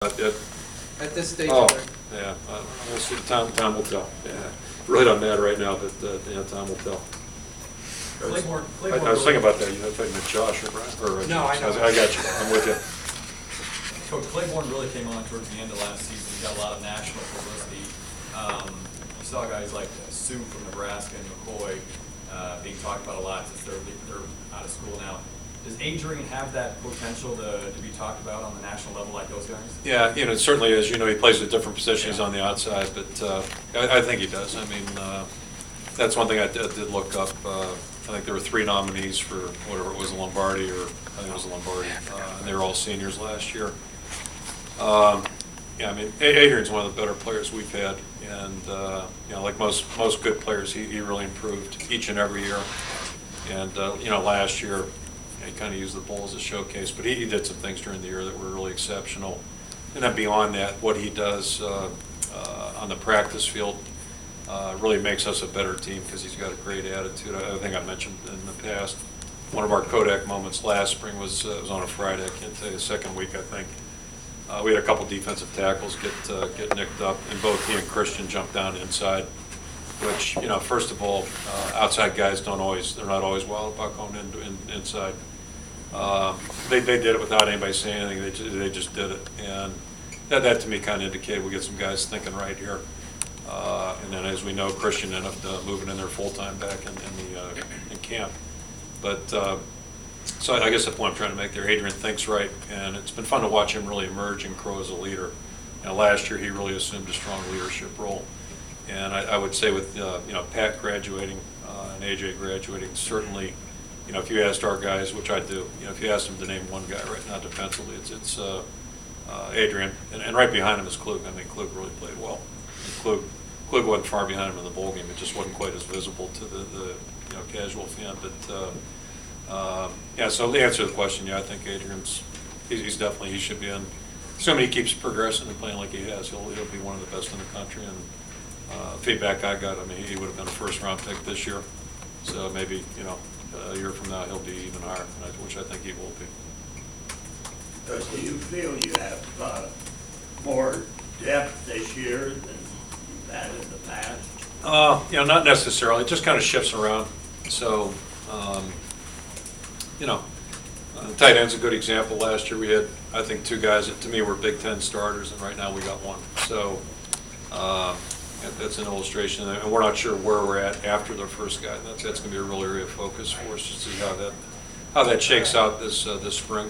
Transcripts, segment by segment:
At this stage, oh, yeah, we'll see. Time will tell. Yeah, really not mad right now, but yeah, time will tell. Clayborn I was thinking about that. You know, thinking of Josh or Brian. Or, no, I know. I got you. I'm with you. Coach Clayborn really came on towards the end of last season. He got a lot of national publicity. You saw guys like Sue from Nebraska and McCoy being talked about a lot since they're out of school now. Does Adrian have that potential to be talked about on the national level like those guys? Yeah, you know, certainly as you know, he plays at different positions on the outside, but I think he does. I mean, that's one thing I did look up. I think there were 3 nominees for whatever it was, a Lombardi, or I think it was a Lombardi, and they were all seniors last year. Yeah, I mean, Adrian's one of the better players we've had, and you know, like most good players, he really improved each and every year. And you know, last year he kind of used the bowl as a showcase, but he did some things during the year that were really exceptional. And then beyond that, what he does on the practice field really makes us a better team because he's got a great attitude. I think I mentioned in the past, one of our Kodak moments last spring was on a Friday. I can't tell you, the second week I think. We had a couple defensive tackles get nicked up, and both he and Christian jumped down inside. Which, you know, first of all, outside guys they're not always wild about going inside. They did it without anybody saying anything. They just did it, and that to me kind of indicated we get some guys thinking right here. And then, as we know, Christian ended up moving in there full time back in camp. But so I guess the point I'm trying to make there, Adrian thinks right, and it's been fun to watch him really emerge and grow as a leader. You know, last year he really assumed a strong leadership role. And I would say with you know, Pat graduating and AJ graduating, certainly, you know, if you asked our guys, which I do, you know, if you asked them to name one guy right now defensively, it's Adrian, and right behind him is Klug. I mean, Klug really played well. And Klug wasn't far behind him in the bowl game. It just wasn't quite as visible to the you know, casual fan. But yeah, so the answer to the question, yeah, I think Adrian's he's definitely, he should be in. Assuming he keeps progressing and playing like he has, he'll be one of the best in the country. And feedback I got, I mean, he would have been a first-round pick this year. So maybe, you know, a year from now he'll be even higher, which I think he will be. Do you feel you have more depth this year than you've had in the past? You know, not necessarily. It just kind of shifts around. So, you know, tight end's a good example. Last year we had, I think, 2 guys that to me were Big Ten starters, and right now we got 1. So that's an illustration, and we're not sure where we're at after the first guy. That's going to be a real area of focus for us to see how that shakes out this spring.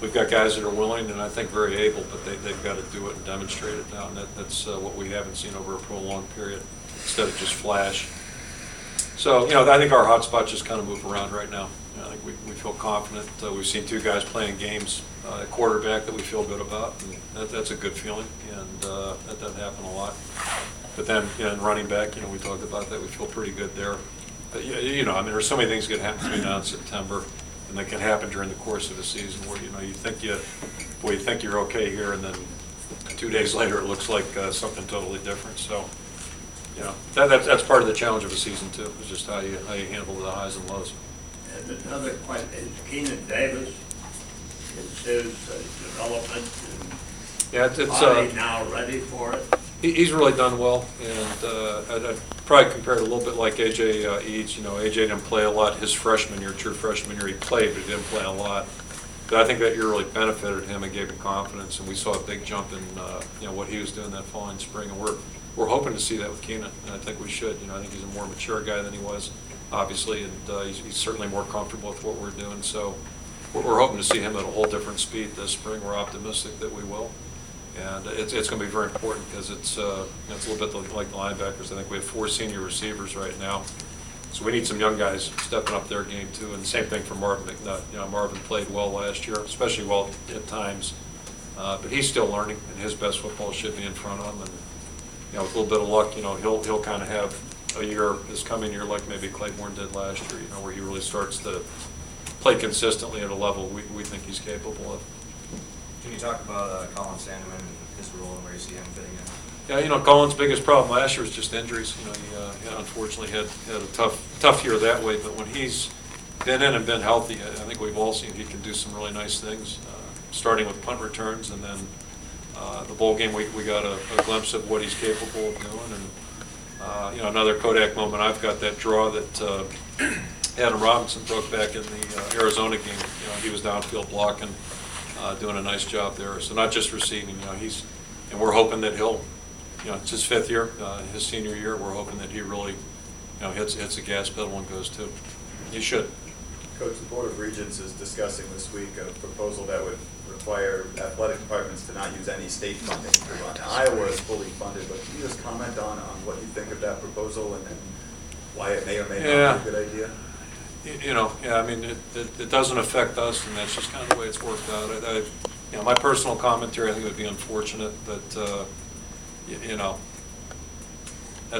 We've got guys that are willing and I think very able, but they've got to do it and demonstrate it now, and that's what we haven't seen over a prolonged period, instead of just flash. So, you know, I think our hot spots just kind of move around right now. You know, I think we feel confident. We've seen 2 guys playing games at quarterback that we feel good about, and that's a good feeling, and that doesn't happen a lot. But then, you know, in running back, you know, we talked about that. We feel pretty good there. But, you know, I mean, there's so many things that can happen between now and September, and that can happen during the course of the season where, you know, you think you're okay here, and then 2 days later it looks like something totally different. So, you know, that's part of the challenge of a season too, is just how you handle the highs and lows. And another question is Keenan Davis. Is his development and body now ready for it? He's really done well, and I'd probably compare it a little bit like AJ Eads. You know, AJ didn't play a lot his freshman year, true freshman year. He played, but he didn't play a lot. But I think that year really benefited him and gave him confidence, and we saw a big jump in you know, what he was doing that following spring, and we're hoping to see that with Keenan, and I think we should. You know, I think he's a more mature guy than he was, obviously, and he's certainly more comfortable with what we're doing. So we're hoping to see him at a whole different speed this spring. We're optimistic that we will. And it's going to be very important because it's a little bit like the linebackers. I think we have 4 senior receivers right now, so we need some young guys stepping up their game too. And the same thing for Marvin McNutt. You know, Marvin played well last year, especially well at times, but he's still learning, and his best football should be in front of him. And you know, with a little bit of luck, you know, he'll kind of have a year this coming year like maybe Clayborn did last year. You know, where he really starts to play consistently at a level we think he's capable of. Can you talk about Colin Sandeman and his role and where you see him fitting in? Yeah, you know, Colin's biggest problem last year was just injuries. You know, he unfortunately had a tough year that way. But when he's been in and been healthy, I think we've all seen he can do some really nice things, starting with punt returns and then the bowl game, we got a glimpse of what he's capable of doing. And, another Kodak moment, I've got that draw that Adam Robinson broke back in the Arizona game. He was downfield blocking, doing a nice job there. So not just receiving, and we're hoping that he'll, it's his 5th year, his senior year. We're hoping that he really, hits the gas pedal and goes too. He should. Coach, the Board of Regents is discussing this week a proposal that would require athletic departments to not use any state funding to run. Iowa is fully funded, but can you just comment on what you think of that proposal and why it may or may not be a good idea? I mean, it doesn't affect us, and that's just kind of the way it's worked out. My personal commentary, I think it would be unfortunate, but,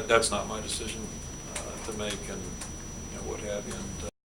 that's not my decision to make, and what have you. And,